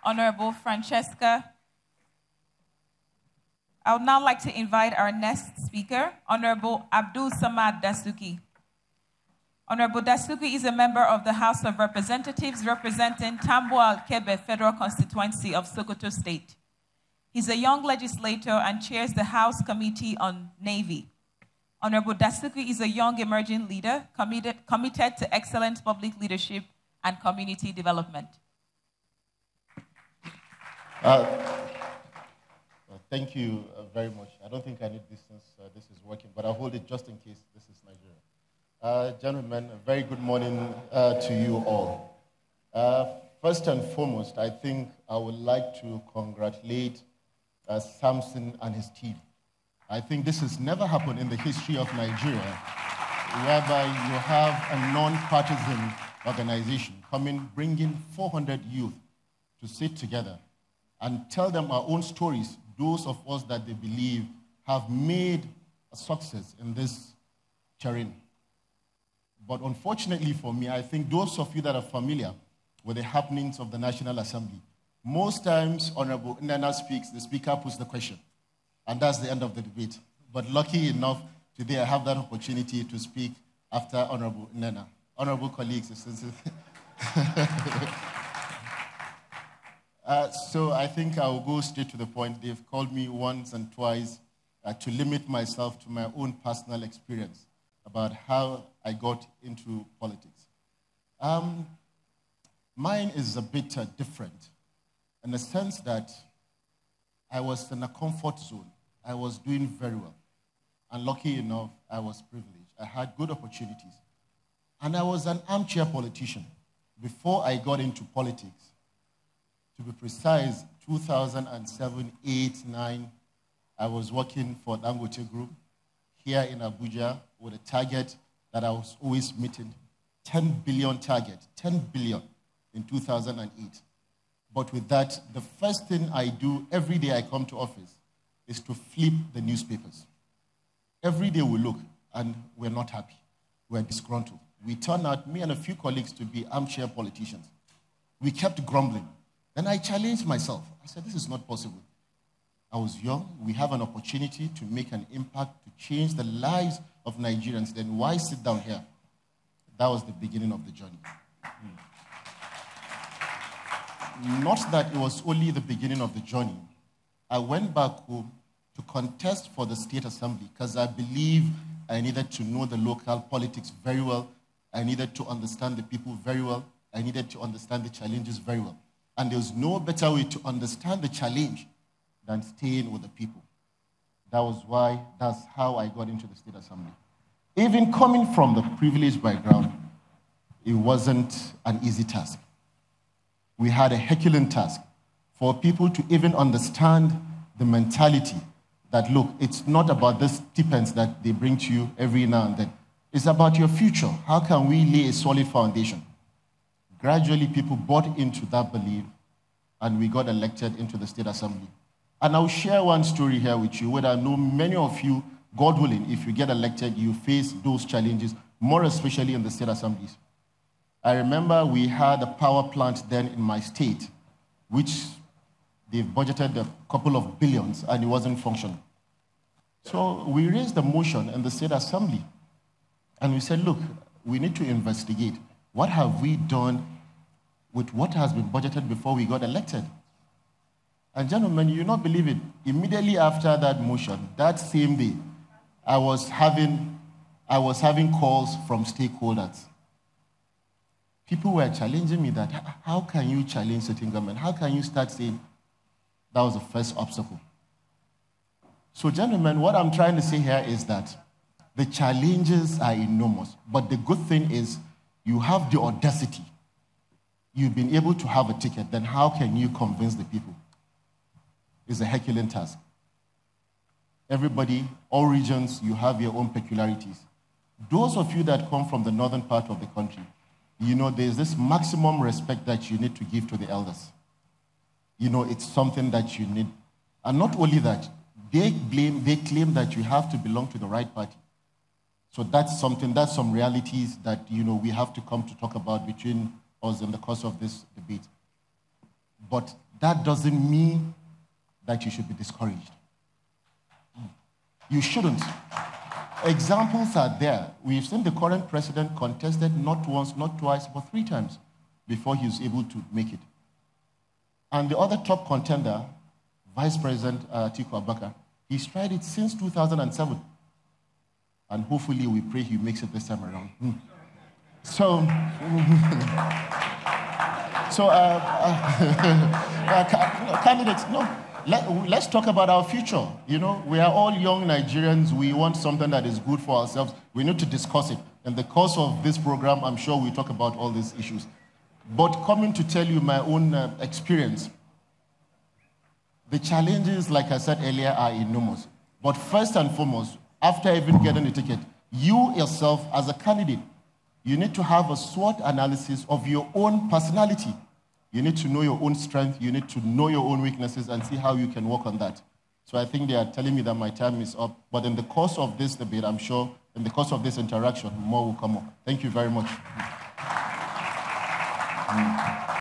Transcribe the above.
Honorable Francesca. I would now like to invite our next speaker, Honorable Abdul Samad Dasuki. Honorable Dasuki is a member of the House of Representatives representing Tambuwal Kebe Federal Constituency of Sokoto State. He's a young legislator and chairs the House Committee on Navy. Honorable Dasuki is a young emerging leader committed to excellent public leadership and community development. Thank you very much. I don't think I need this since this is working, but I'll hold it just in case this is Nigeria. Gentlemen, a very good morning to you all. First and foremost, I think I would like to congratulate Samson and his team. I think this has never happened in the history of Nigeria, whereby you have a non-partisan organization bringing 400 youth to sit together and tell them our own stories, those of us that they believe have made a success in this terrain. But unfortunately for me, I think those of you that are familiar with the happenings of the National Assembly, most times Honorable Nnena speaks, the speaker puts the question, and that's the end of the debate. But lucky enough, today I have that opportunity to speak after Honorable Nnena. Honorable colleagues, so I think I will go straight to the point. They've called me once and twice to limit myself to my own personal experience about how I got into politics. Mine is a bit different in the sense that I was in a comfort zone. I was doing very well. And lucky enough, I was privileged. I had good opportunities. And I was an armchair politician before I got into politics. To be precise, 2007, 8, 9, I was working for Dangote Group here in Abuja with a target that I was always meeting, 10 billion target, 10 billion in 2008. But with that, the first thing I do every day I come to office is to flip the newspapers. Every day we look and we're not happy. We're disgruntled. We turn out, me and a few colleagues, to be armchair politicians. We kept grumbling. Then I challenged myself. I said, this is not possible. I was young. We have an opportunity to make an impact, to change the lives of Nigerians. Then why sit down here? That was the beginning of the journey. Not that it was only the beginning of the journey. I went back home to contest for the State Assembly because I believe I needed to know the local politics very well. I needed to understand the people very well. I needed to understand the challenges very well. And there's no better way to understand the challenge than staying with the people. That's how I got into the State Assembly. Even coming from the privileged background, it wasn't an easy task. We had a Herculean task for people to even understand the mentality that, look, it's not about the stipends that they bring to you every now and then. It's about your future. How can we lay a solid foundation? Gradually, people bought into that belief, and we got elected into the State Assembly. And I'll share one story here with you, where I know many of you, God willing, if you get elected, you face those challenges, more especially in the State Assemblies. I remember we had a power plant then in my state, which they've budgeted a couple of billions, and it wasn't functioning. So we raised a motion in the State Assembly, and we said, look, we need to investigate. What have we done with what has been budgeted before we got elected? And gentlemen, you not believe it. Immediately after that motion, that same day, I was having calls from stakeholders. People were challenging me that, how can you challenge certain government? How can you start saying that was the first obstacle? So gentlemen, what I'm trying to say here is that the challenges are enormous, but the good thing is you have the audacity. You've been able to have a ticket, then how can you convince the people? It's a Herculean task. Everybody, all regions, you have your own peculiarities. Those of you that come from the northern part of the country, you know there's this maximum respect that you need to give to the elders. You know, it's something that you need. And not only that, they claim that you have to belong to the right party. So that's some realities that, you know, we have to come to talk about between us in the course of this debate. But that doesn't mean that you should be discouraged. You shouldn't. Examples are there. We've seen the current president contested not once, not twice, but 3 times before he was able to make it. And the other top contender, Vice President Atiku Abubakar, he's tried it since 2007. And hopefully we pray he makes it this time around. So, candidates, no. Let's talk about our future. You know, we are all young Nigerians. We want something that is good for ourselves. We need to discuss it. In the course of this program, I'm sure we talk about all these issues. But coming to tell you my own experience, the challenges, like I said earlier, are enormous. But first and foremost, after even getting the ticket, you yourself as a candidate, you need to have a SWOT analysis of your own personality. You need to know your own strength. You need to know your own weaknesses and see how you can work on that. So I think they are telling me that my time is up. But in the course of this debate, I'm sure in the course of this interaction, more will come up. Thank you very much.